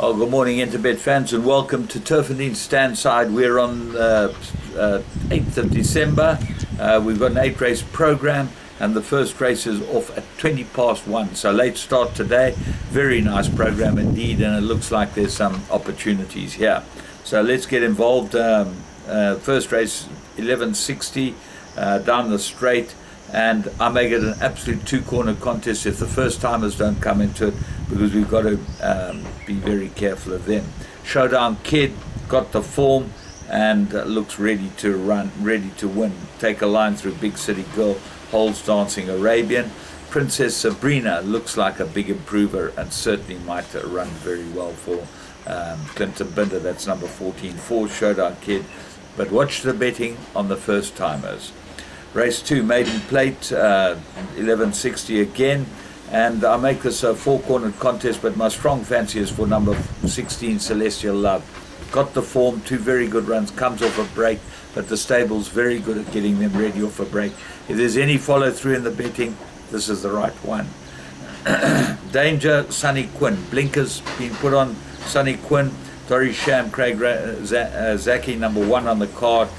Oh, good morning, Interbet fans, and welcome to Turffontein Standside. We're on 8th of December. We've got an 8-race program, and the first race is off at 20 past 1. So late start today. Very nice program indeed, and it looks like there's some opportunities here. So let's get involved. First race, 1160 down the straight. And I make it an absolute two-corner contest if the first-timers don't come into it, because we've got to be very careful of them. Showdown Kid got the form and looks ready to run, ready to win. Take a line through Big City Girl, Holds Dancing Arabian. Princess Sabrina looks like a big improver and certainly might run very well for Clinton Binder. That's number 14-4, Showdown Kid. But watch the betting on the first-timers. Race 2, Maiden Plate, 1160 again, and I make this a four-cornered contest, but my strong fancy is for number 16, Celestial Love. Got the form, two very good runs, comes off a break, but the stable's very good at getting them ready off a break. If there's any follow-through in the betting, this is the right one. Danger, Sunny Quinn. Blinkers been put on Sunny Quinn. Dory Sham, Craig Zaki, number 1 on the card.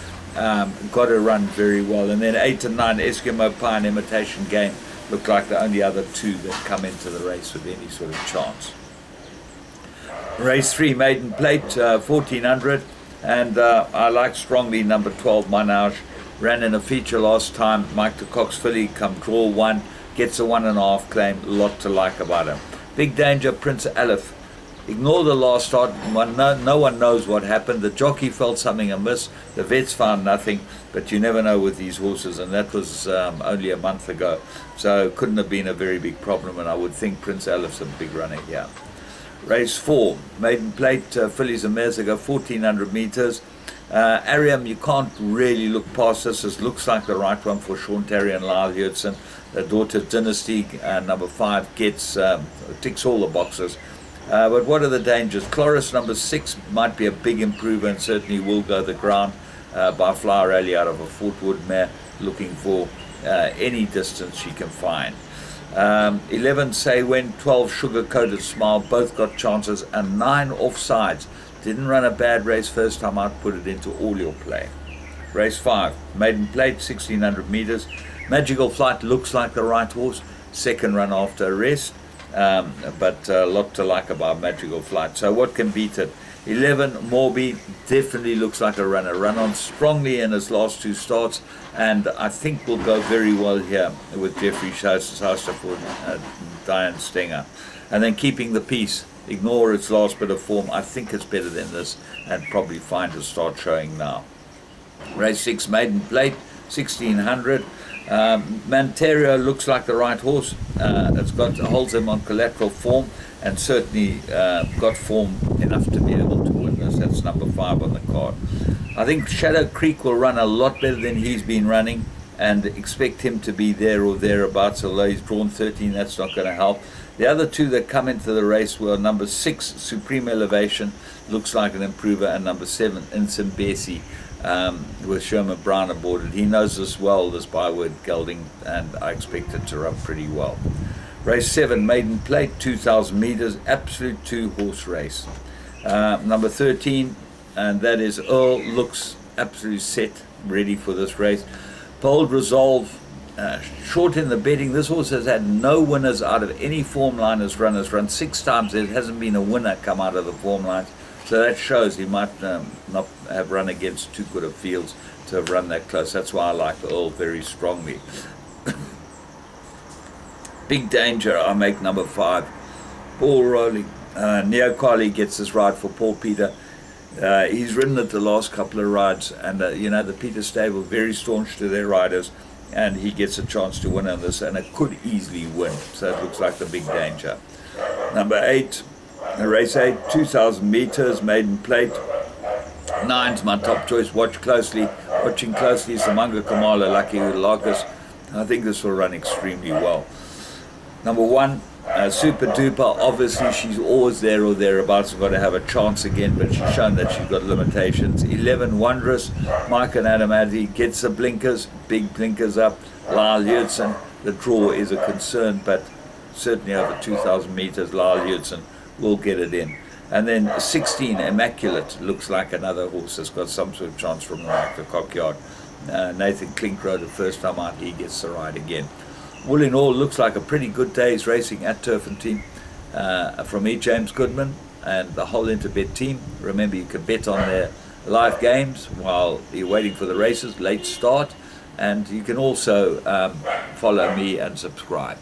Got to run very well. And then 8 and 9, Eskimo Pie and Imitation Game, look like the only other two that come into the race with any sort of chance. Race 3, Maiden Plate, 1400, and I like strongly number 12, Manage. Ran in a feature last time. Mike the Cox filly, come draw 1, gets a 1.5 claim. Lot to like about him. Big Danger, Prince Aleph. Ignore the last start. No one knows what happened. The jockey felt something amiss. The vets found nothing, but you never know with these horses, and that was only a month ago. So couldn't have been a very big problem, and I would think Prince Aleph's a big runner here. Race 4, Maiden Plate, fillies and mares. They go 1400 meters. Ariam, you can't really look past this. This looks like the right one for Sean Terry and Lyle Hudson. The daughter Dynasty, number 5, gets ticks all the boxes. But what are the dangers? Chloris, number 6, might be a big improvement and certainly will go the ground by Flower Alley out of a Fort Wood mare, looking for any distance she can find. 11, Say When, 12, Sugar Coated Smile, both got chances, and 9 offsides. Didn't run a bad race first time out, put it into all your play. Race 5, Maiden Plate, 1600 meters. Magical Flight looks like the right horse, second run after a rest. But a lot to like about Magical Flight. So what can beat it? 11, Morby, definitely looks like a runner. Run on strongly in his last 2 starts, and I think will go very well here with Jeffrey Schauster for Diane Stenger. And then Keeping the Peace. Ignore its last bit of form. I think it's better than this, and probably fine to start showing now. Race 6, Maiden Plate, 1600. Manterio looks like the right horse. Holds him on collateral form, and certainly got form enough to be able to win this. That's number 5 on the card. I think Shadow Creek will run a lot better than he's been running, and expect him to be there or thereabouts. Although he's drawn 13, that's not going to help. The other 2 that come into the race were number 6, Supreme Elevation, looks like an improver, and number 7, Insim Bessie. With Sherman Brown aboard it. He knows this well, this byword gelding, and I expect it to run pretty well. Race 7, Maiden Plate, 2000 meters, absolute 2-horse race. Number 13, and that is Earl, looks absolutely set, ready for this race. Bold Resolve, short in the betting. This horse has had no winners out of any form line as run. Has run 6 times. There hasn't been a winner come out of the form lines. So that shows he might not have run against too good of fields to have run that close. That's why I like Earl very strongly. Big Danger, I make number 5. Paul Rowley. Neo Carly gets this ride for Paul Peter. He's ridden it the last couple of rides, and the Peter stable, very staunch to their riders, and he gets a chance to win on this, and it could easily win. So it looks like the Big Danger. Number 8. Race 8, 2000 meters, Maiden Plate. 9's my top choice. Watching closely, Samanga Kamala, Lucky Larkus. I think this will run extremely well. Number 1, Super Duper. Obviously, she's always there or thereabouts. Got to have a chance again, but she's shown that she's got limitations. 11, Wondrous. Mike and Adam Addy gets the blinkers, big blinkers up. Lyle Hudson. The draw is a concern, but certainly over 2,000 meters, Lyle Hudson will get it in. And then 16 Immaculate looks like another horse that's got some sort of chance from the Cockyard. Nathan Klink rode it first time out, he gets the ride again. All in all, looks like a pretty good day's racing at Turffontein from me, James Goodman, and the whole Interbet team. Remember, you can bet on their live games while you're waiting for the races, late start, and you can also follow me and subscribe.